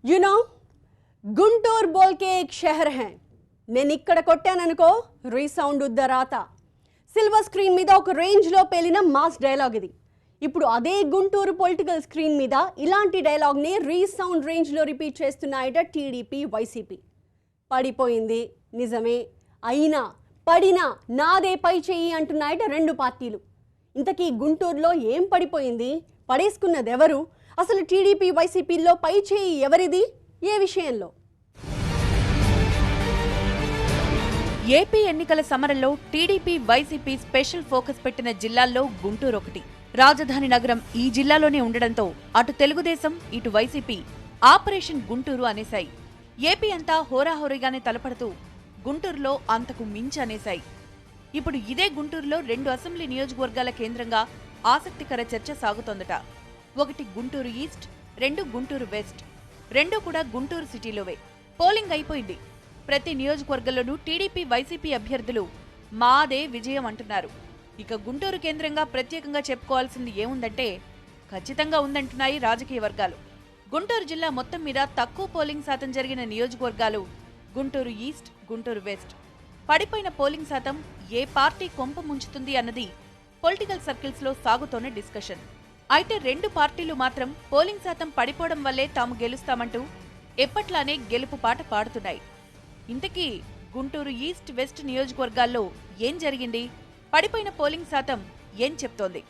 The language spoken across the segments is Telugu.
यू नो గుంటూరు बोल के एक शहर है నేను ఇక్కడ కొట్టాననుకో రీసౌండ్ ఉద్దరాత సిల్వర్ స్క్రీన్ మీద ఒక రేంజ్ లో పేలిన మాస్ డైలాగ్ ఇది. ఇప్పుడు అదే గుంటూరు పొలిటికల్ స్క్రీన్ మీద ఇలాంటి డైలాగ్ ని రీసౌండ్ రేంజ్ లో రిపీట్ చేస్తున్నాయట టీడీపీ వైసీపీ. పడిపోయింది నిజమే, అయినా పడినా నాదే పై చెయ్యి అంటున్నాయట రెండు పార్టీలు. ఇంతకీ గుంటూరులో ఏం పడిపోయింది, పడేసుకున్నది ఎవరు, అసలు టీడీపీ వైసీపీలో పై చెయ్యి ఎవరిది, ఏ విషయంలో? ఏపీ ఎన్నికల సమరంలో టీడీపీ వైసీపీ స్పెషల్ ఫోకస్ పెట్టిన జిల్లాల్లో గుంటూరు ఒకటి. రాజధాని నగరం ఈ జిల్లాలోనే ఉండడంతో అటు తెలుగుదేశం ఇటు వైసీపీ ఆపరేషన్ గుంటూరు అనేశాయి. ఏపీ అంతా హోరాహోరీగానే తలపడుతూ గుంటూరులో అంతకు మించి అనేశాయి. ఇప్పుడు ఇదే గుంటూరులో 2 అసెంబ్లీ నియోజకవర్గాల కేంద్రంగా ఆసక్తికర చర్చ సాగుతోందట. ఒకటి గుంటూరు ఈస్ట్, 2 గుంటూరు వెస్ట్. రెండూ కూడా గుంటూరు సిటీలోవే. పోలింగ్ అయిపోయింది. ప్రతి నియోజకవర్గంలోనూ టీడీపీ వైసీపీ అభ్యర్థులు మాదే విజయం అంటున్నారు. ఇక గుంటూరు కేంద్రంగా ప్రత్యేకంగా చెప్పుకోవాల్సింది ఏముందంటే ఖచ్చితంగా ఉందంటున్నాయి రాజకీయ వర్గాలు. గుంటూరు జిల్లా మొత్తం మీద తక్కువ పోలింగ్ శాతం జరిగిన నియోజకవర్గాలు గుంటూరు ఈస్ట్, గుంటూరు వెస్ట్. పడిపోయిన పోలింగ్ శాతం ఏ పార్టీ కొంప ముంచుతుంది అన్నది పొలిటికల్ సర్కిల్స్ లో సాగుతోన్న డిస్కషన్. అయితే 2 పార్టీలు మాత్రం పోలింగ్ శాతం పడిపోవడం వల్లే తాము గెలుస్తామంటూ ఎప్పట్లానే గెలుపు పాట పాడుతున్నాయి. ఇంతకీ గుంటూరు ఈస్ట్ వెస్ట్ నియోజకవర్గాల్లో ఏం జరిగింది, పడిపోయిన పోలింగ్ శాతం ఏం చెప్తోంది?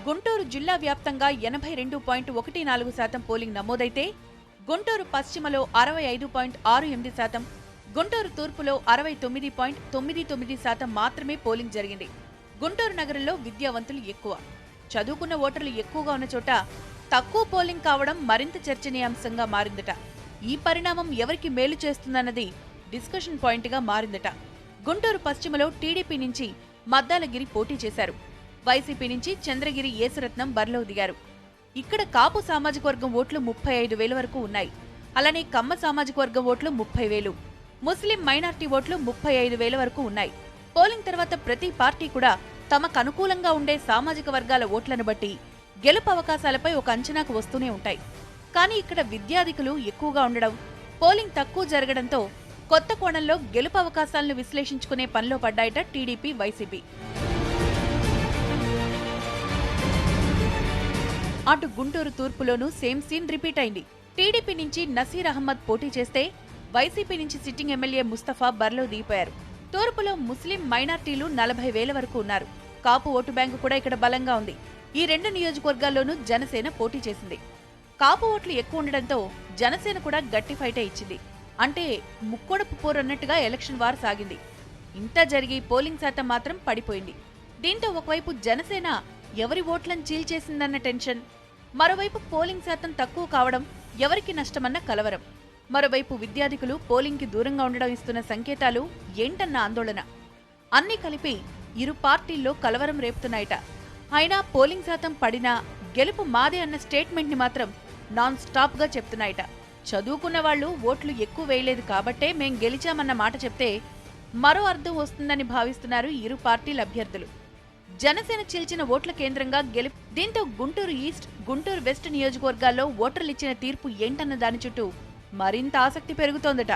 గుంటూరు జిల్లా వ్యాప్తంగా 82.14% పోలింగ్ నమోదైతే గుంటూరు పశ్చిమలో 65.68%, గుంటూరు తూర్పులో 69.99% మాత్రమే పోలింగ్ జరిగింది. గుంటూరు నగరంలో విద్యావంతులు ఎక్కువ, చదువుకున్న ఓటర్లు ఎక్కువగా ఉన్న చోట తక్కువ పోలింగ్ కావడం మరింత చర్చనీయాంశంగా మారిందట. ఈ పరిణామం ఎవరికి మేలు చేస్తుందన్నది డిస్కషన్ పాయింట్గా మారిందట. గుంటూరు పశ్చిమలో టీడీపీ నుంచి మద్దాలగిరి పోటీ చేశారు. వైసీపీ నుంచి చంద్రగిరి యేసరత్నం బరిలో దిగారు. ఇక్కడ కాపు సామాజిక వర్గం ఓట్లు 35,000 వరకు ఉన్నాయి. అలానే కమ్మ సామాజిక వర్గం ఓట్లు 30,000, ముస్లిం మైనార్టీ ఓట్లు 35,000 వరకు ఉన్నాయి. పోలింగ్ తర్వాత ప్రతి పార్టీ కూడా తమకు అనుకూలంగా ఉండే సామాజిక వర్గాల ఓట్లను బట్టి గెలుపు అవకాశాలపై ఒక అంచనాకు వస్తూనే ఉంటాయి. కానీ ఇక్కడ విద్యార్థికులు ఎక్కువగా ఉండడం, పోలింగ్ తక్కువ జరగడంతో కొత్త కోణంలో గెలుపు అవకాశాలను విశ్లేషించుకునే పనిలో పడ్డాయట టీడీపీ వైసీపీ. అటు గుంటూరు తూర్పులోనూ సేమ్ సీన్ రిపీట్ అయింది. టీడీపీ నుంచి నసీర్ అహ్మద్ పోటీ చేస్తే వైసీపీ నుంచి సిట్టింగ్ ఎమ్మెల్యే ముస్తఫా బరిలో దిగిపోయారు. తూర్పులో ముస్లిం మైనార్టీలు 40,000 వరకు ఉన్నారు. కాపు ఓటు బ్యాంకు కూడా ఇక్కడ బలంగా ఉంది. ఈ 2 నియోజకవర్గాల్లోనూ జనసేన పోటీ చేసింది. కాపు ఓట్లు ఎక్కువ ఉండడంతో జనసేన కూడా గట్టి ఫైటే ఇచ్చింది. అంటే ముక్కోడపు పోరు అన్నట్టుగా ఎలక్షన్ వార్ సాగింది. ఇంత జరిగి పోలింగ్ శాతం మాత్రం పడిపోయింది. దీంతో ఒకవైపు జనసేన ఎవరి ఓట్లను చీల్చేసిందన్న టెన్షన్, మరోవైపు పోలింగ్ శాతం తక్కువ కావడం ఎవరికి నష్టమన్న కలవరం, మరోవైపు విద్యార్థికులు పోలింగ్కి దూరంగా ఉండడం ఇస్తున్న సంకేతాలు ఏంటన్న ఆందోళన, అన్నీ కలిపి ఇరు పార్టీల్లో కలవరం రేపుతున్నాయట. అయినా పోలింగ్ శాతం పడినా గెలుపు మాదే అన్న స్టేట్మెంట్ ని మాత్రం నాన్ స్టాప్ గా చెప్తున్నాయట. చదువుకున్న వాళ్లు ఓట్లు ఎక్కువ వేయలేదు కాబట్టే మేం గెలిచామన్న మాట చెప్తే మరో అర్థం వస్తుందని భావిస్తున్నారు ఇరు పార్టీల అభ్యర్థులు. జనసేన చీల్చిన ఓట్ల కేంద్రంగా గెలుపు. దీంతో గుంటూరు ఈస్ట్, గుంటూరు వెస్ట్ నియోజకవర్గాల్లో ఓటర్లు ఇచ్చిన తీర్పు ఏంటన్న దాని చుట్టూ మరింత ఆసక్తి పెరుగుతోందట.